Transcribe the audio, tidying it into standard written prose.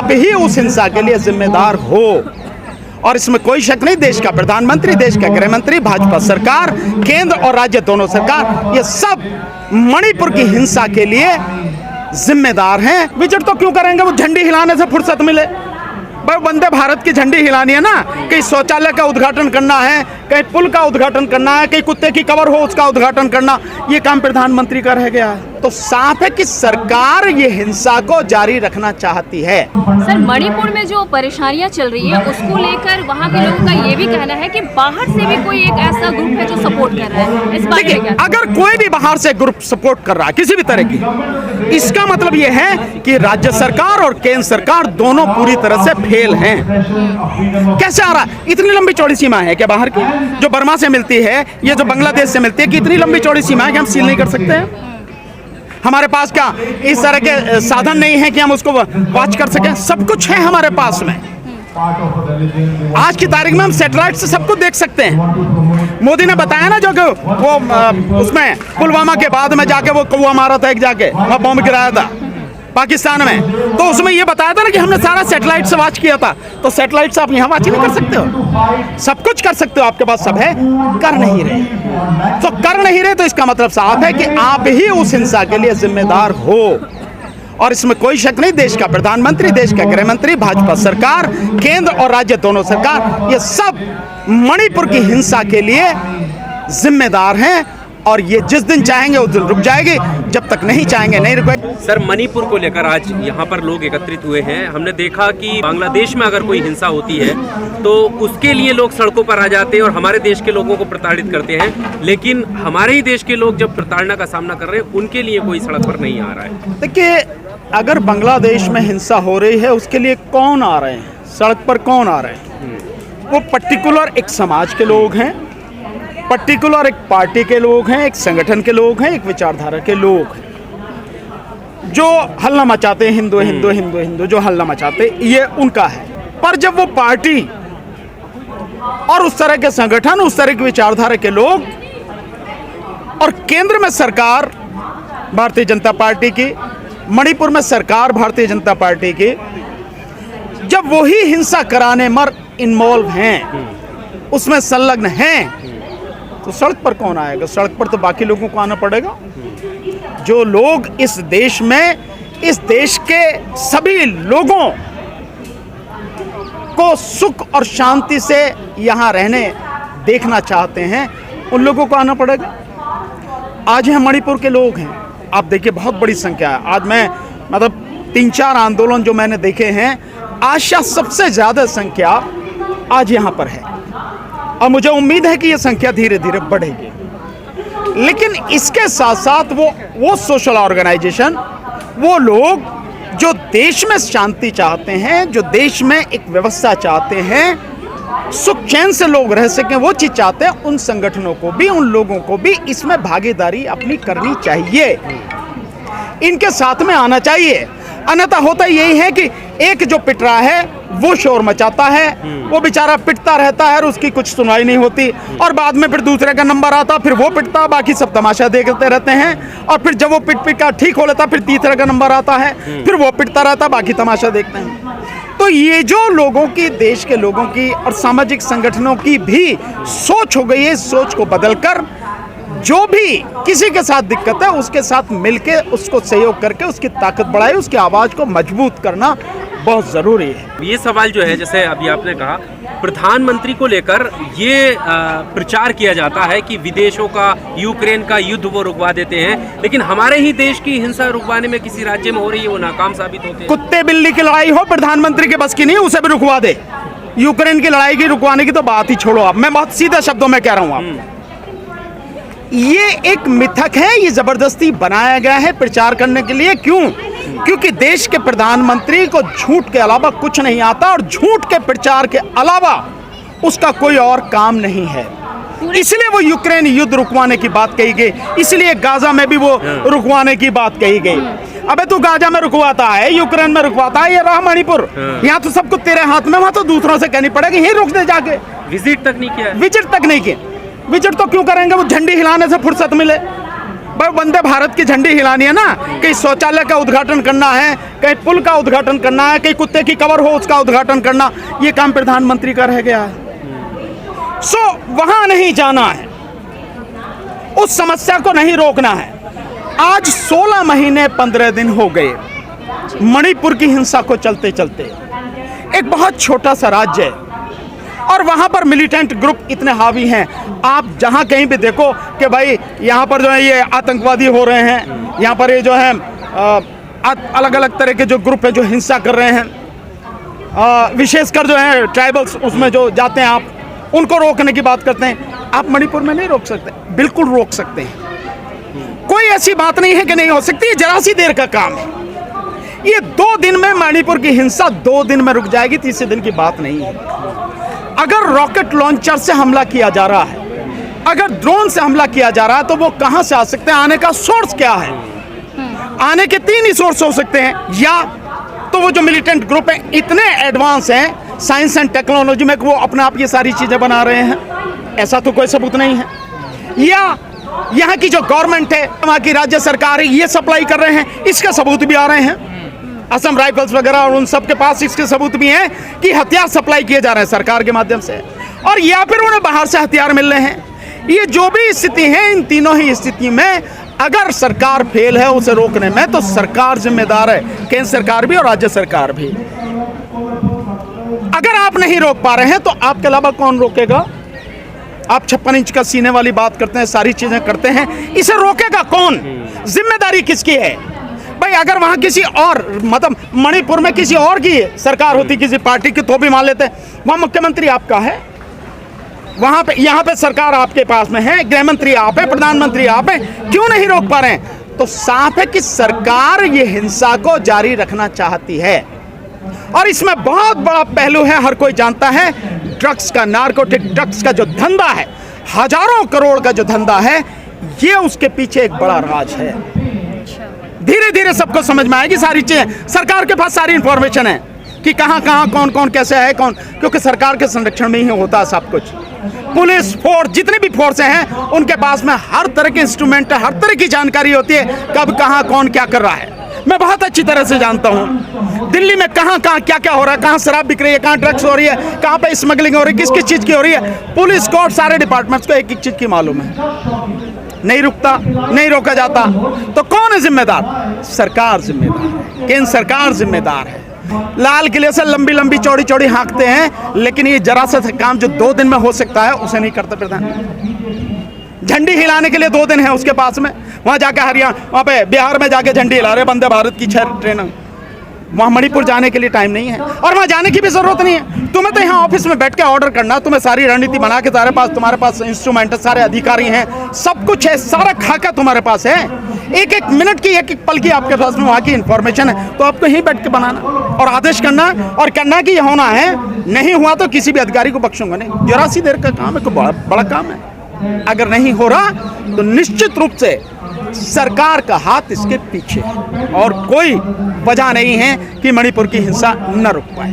आप ही उस हिंसा के लिए जिम्मेदार हो। और इसमें कोई शक नहीं, देश का प्रधानमंत्री, देश का गृह मंत्री, भाजपा सरकार, केंद्र और राज्य दोनों सरकार, ये सब मणिपुर की हिंसा के लिए जिम्मेदार हैं। विजिट तो क्यों करेंगे, वो झंडी हिलाने से फुर्सत मिले। भाई वंदे भारत की झंडी हिलानी है ना, कहीं शौचालय का उद्घाटन करना है, कहीं पुल का उद्घाटन करना है, कहीं कुत्ते की कबर हो उसका उद्घाटन करना, ये काम प्रधानमंत्री का रह गया है। तो साफ है कि सरकार ये हिंसा को जारी रखना चाहती है। सर, मणिपुर में जो परेशानियां चल रही है उसको लेकर वहां के लोगों का ये भी कहना है कि बाहर से भी कोई एक ऐसा ग्रुप है जो सपोर्ट कर रहा है। इस बारे में क्या? अगर कोई भी बाहर से ग्रुप सपोर्ट कर रहा है किसी भी तरह की, इसका मतलब ये है कि राज्य सरकार और केंद्र सरकार दोनों पूरी तरह से फेल हैं। कैसे आ रहा है? इतनी लंबी चौड़ी सीमा है क्या बाहर की, जो बर्मा से मिलती है, ये जो बांग्लादेश से मिलती है, कि इतनी लंबी चौड़ी सीमा है कि हम सील नहीं कर सकते हैं? हमारे पास क्या इस तरह के साधन नहीं है कि हम उसको वॉच कर सकें? सब कुछ है हमारे पास में। आज की तारीख में हम सैटेलाइट से सबको देख सकते हैं। मोदी ने बताया ना, जो कि वो उसमें पुलवामा के बाद में जाके वो कौवा मारा था, एक जाके वहाँ बॉम्ब गिराया था पाकिस्तान में, तो उसमें ये बताया था ना कि हमने सारा सैटेलाइट से वॉच किया था। तो सैटेलाइट से आप यहाँ वॉच नहीं कर सकते हो? सब कुछ कर सकते हो, आपके पास सब है, कर नहीं रहे। तो कर नहीं रहे तो इसका मतलब साफ है कि आप ही उस हिंसा के लिए जिम्मेदार हो। और इसमें कोई शक नहीं, देश का प्रधानमंत्री, देश का गृह मंत्री, भाजपा सरकार, केंद्र और राज्य दोनों सरकार, ये सब मणिपुर की हिंसा के लिए जिम्मेदार हैं। और ये जिस दिन चाहेंगे उस दिन रुक जाएगी, जब तक नहीं चाहेंगे नहीं रुकेगी। सर, मणिपुर को लेकर आज यहाँ पर लोग एकत्रित हुए हैं। हमने देखा कि बांग्लादेश में अगर कोई हिंसा होती है तो उसके लिए लोग सड़कों पर आ जाते हैं और हमारे देश के लोगों को प्रताड़ित करते हैं, लेकिन हमारे ही देश के लोग जब प्रताड़ना का सामना कर रहे हैं उनके लिए कोई सड़क पर नहीं आ रहा है। देखिए, अगर बांग्लादेश में हिंसा हो रही है उसके लिए कौन आ रहे हैं, सड़क पर कौन आ रहे हैं? वो पर्टिकुलर एक समाज के लोग हैं, पर्टिकुलर एक पार्टी के लोग हैं, एक संगठन के लोग हैं, एक विचारधारा के लोग हैं, जो हल्ला मचाते हैं, हिंदू हिंदू हिंदू हिंदू जो हल्ला मचाते, ये उनका है। पर जब वो पार्टी और उस तरह के संगठन, उस तरह की विचारधारा के लोग और केंद्र में सरकार भारतीय जनता पार्टी की, मणिपुर में सरकार भारतीय जनता पार्टी की, जब वही हिंसा कराने में इन्वॉल्व हैं, उसमें संलग्न हैं, तो सड़क पर कौन आएगा? सड़क पर तो बाकी लोगों को आना पड़ेगा। जो लोग इस देश में, इस देश के सभी लोगों को सुख और शांति से यहाँ रहने देखना चाहते हैं, उन लोगों को आना पड़ेगा। आज यहाँ मणिपुर के लोग हैं, आप देखिए बहुत बड़ी संख्या है। आज मैं मतलब 3-4 आंदोलन जो मैंने देखे हैं, आज सबसे ज़्यादा संख्या आज यहाँ पर है और मुझे उम्मीद है कि ये संख्या धीरे धीरे बढ़ेगी। लेकिन इसके साथ साथ वो सोशल ऑर्गेनाइजेशन, वो लोग जो देश में शांति चाहते हैं, जो देश में एक व्यवस्था चाहते हैं, सुख चैन से लोग रह सकें, वो चीज़ चाहते हैं, उन संगठनों को भी, उन लोगों को भी इसमें भागीदारी अपनी करनी चाहिए, इनके साथ में आना चाहिए। अन्यथा होता यही है कि एक जो पिट रहा है वो शोर मचाता है, वो बेचारा पिटता रहता है और उसकी कुछ सुनवाई नहीं होती, और बाद में फिर दूसरे का नंबर आता, फिर वो पिटता, बाकी सब तमाशा देखते रहते हैं, और फिर जब वो पिट का ठीक हो लेता, फिर तीसरे का नंबर आता है, फिर वो पिटता रहता, बाकी तमाशा देखते हैं। तो ये जो लोगों की, देश के लोगों की और सामाजिक संगठनों की भी सोच हो गई है, इस सोच को बदलकर जो भी किसी के साथ दिक्कत है उसके साथ मिलके उसको सहयोग करके उसकी ताकत बढ़ाए, उसकी आवाज़ को मजबूत करना बहुत ज़रूरी है। ये सवाल जो है, जैसे अभी आपने कहा, प्रधानमंत्री को लेकर ये प्रचार किया जाता है कि विदेशों का, यूक्रेन का युद्ध वो रुकवा देते हैं, लेकिन हमारे ही देश की हिंसा रुकवाने में किसी राज्य में हो रही है वो नाकाम साबित होते हैं। कुत्ते बिल्ली की लड़ाई हो, प्रधानमंत्री के बस की नहीं, उसे भी रुकवा दे। यूक्रेन की लड़ाई की रुकवाने की तो बात ही छोड़ो आप, मैं बहुत सीधे शब्दों में कह रहा हूँ आप। ये एक मिथक है, ये जबरदस्ती बनाया गया है प्रचार करने के लिए। क्यों? क्योंकि देश के प्रधानमंत्री को झूठ के अलावा कुछ नहीं आता, और झूठ के प्रचार के अलावा उसका कोई और काम नहीं है। इसलिए वो यूक्रेन युद्ध रुकवाने की बात कही गई, इसलिए गाजा में भी वो रुकवाने की बात कही गई। अबे तू गाजा में रुकवाता है, यूक्रेन में रुकवाता है, ये रहा मणिपुर, यहाँ तो सब कुछ तेरे हाथ में, वहां तो दूसरों से कहनी पड़ेगी, यही रुक दे जाके। विजिट तक नहीं किया, विजिट तक नहीं किया। विजिट तो क्यों करेंगे, वो झंडी हिलाने से फुर्सत मिले। भाई वंदे भारत की झंडी हिलानी है ना, कहीं शौचालय का उद्घाटन करना है, कहीं पुल का उद्घाटन करना है, कहीं कुत्ते की कवर हो उसका उद्घाटन करना, ये काम प्रधानमंत्री का रह गया है। सो वहां नहीं जाना है, उस समस्या को नहीं रोकना है। आज 16 महीने 15 दिन हो गए मणिपुर की हिंसा को चलते चलते। एक बहुत छोटा सा राज्य है और वहां पर मिलिटेंट ग्रुप इतने हावी हैं। आप जहां कहीं भी देखो कि भाई यहाँ पर जो है ये आतंकवादी हो रहे हैं, यहाँ पर ये जो है अलग अलग तरह के जो ग्रुप हैं जो हिंसा कर रहे हैं, विशेषकर जो है ट्राइबल्स उसमें जो जाते हैं, आप उनको रोकने की बात करते हैं। आप मणिपुर में नहीं रोक सकते, बिल्कुल रोक सकते हैं। कोई ऐसी बात नहीं है कि नहीं हो सकती, ये जरा सी देर का काम है। ये 2 दिन में मणिपुर की हिंसा 2 दिन में रुक जाएगी, तीसरे दिन की बात नहीं है। अगर रॉकेट लॉन्चर से हमला किया जा रहा है, अगर ड्रोन से हमला किया जा रहा है, तो वो कहां से आ सकते हैं? आने का सोर्स क्या है? आने के 3 ही सोर्स हो सकते हैं। या तो वो जो मिलिटेंट ग्रुप है इतने एडवांस हैं साइंस एंड टेक्नोलॉजी में कि वो अपने आप ये सारी चीजें बना रहे हैं, ऐसा तो कोई सबूत नहीं है। या यहाँ की जो गवर्नमेंट है, वहाँ की राज्य सरकार है, ये सप्लाई कर रहे हैं, इसके सबूत भी आ रहे हैं। असम राइफल्स वगैरह और उन सब के पास इसके सबूत भी हैं कि हथियार सप्लाई किए जा रहे हैं सरकार के माध्यम से, और या फिर उन्हें बाहर से हथियार मिल रहे हैं। ये जो भी स्थिति है, इन तीनों ही स्थिति में अगर सरकार फेल है उसे रोकने में, तो सरकार जिम्मेदार है, केंद्र सरकार भी और राज्य सरकार भी। अगर आप नहीं रोक पा रहे हैं तो आपके अलावा कौन रोकेगा? आप 56 इंच का सीने वाली बात करते हैं, सारी चीजें करते हैं, इसे रोकेगा कौन? जिम्मेदारी किसकी है भाई? अगर वहां किसी और मतलब मणिपुर में किसी और की सरकार होती, किसी पार्टी की, तो भी मान लेते। वहां मुख्यमंत्री आपका है, वहां पे यहाँ पे सरकार आपके पास में है, गृह मंत्री आप है, प्रधानमंत्री आप है, क्यों नहीं रोक पा रहे हैं? तो साफ है कि सरकार ये हिंसा को जारी रखना चाहती है। और इसमें बहुत बड़ा पहलू है, हर कोई जानता है, ड्रग्स का, नारकोटिक ड्रग्स का जो धंधा है, हजारों करोड़ का जो धंधा है, ये उसके पीछे एक बड़ा राज है। धीरे धीरे सबको समझ में आएगी सारी चीजें। सरकार के पास सारी इंफॉर्मेशन है कि कहां कहां कौन कौन कैसे है कौन, क्योंकि सरकार के संरक्षण में ही होता है सब कुछ। पुलिस फोर्स, जितने भी फोर्सें हैं, उनके पास में हर तरह के इंस्ट्रूमेंट है, हर तरह की जानकारी होती है, कब कहां कौन क्या कर रहा है। मैं बहुत अच्छी तरह से जानता हूं दिल्ली में कहां कहां क्या क्या हो रहा है, कहां शराब बिक रही है, कहां ड्रग्स हो रही है, कहां पे स्मगलिंग हो रही है, किस किस चीज की हो रही है। पुलिस को और सारे डिपार्टमेंट्स को एक एक चीज की मालूम है। नहीं रुकता, नहीं रोका जाता, तो कौन है जिम्मेदार? सरकार जिम्मेदार है, केंद्र सरकार जिम्मेदार है। लाल किले से लंबी लंबी चौड़ी चौड़ी हाँकते हैं, लेकिन ये जरा सा काम जो 2 दिन में हो सकता है उसे नहीं करते प्रधान। झंडी हिलाने के लिए 2 दिन है उसके पास में, वहां जाके हरियाणा, वहां पे बिहार में जाके झंडी हिला रहे वंदे भारत की 6 ट्रेन। वहां मणिपुर जाने के लिए टाइम नहीं है, और वहां जाने की भी जरूरत नहीं है। तुम्हें तो यहाँ ऑफिस में बैठ के ऑर्डर करना, तुम्हें सारी रणनीति बना के तुम्हारे पास इंस्ट्रूमेंट है, सारे अधिकारी हैं, सब कुछ है, सारा खाका तुम्हारे पास है। एक एक मिनट की, एक एक पल की आपके पास में वहां की इंफॉर्मेशन है, तो आपको यहीं बैठ के बनाना और आदेश करना और कहना कि ये होना है। नहीं हुआ तो किसी भी अधिकारी को बख्शूंगा नहीं। जरा सी देर का काम है, कोई बड़ा काम है। अगर नहीं हो रहा तो निश्चित रूप से सरकार का हाथ इसके पीछे है, और कोई वजह नहीं है कि मणिपुर की हिंसा न रुक पाए।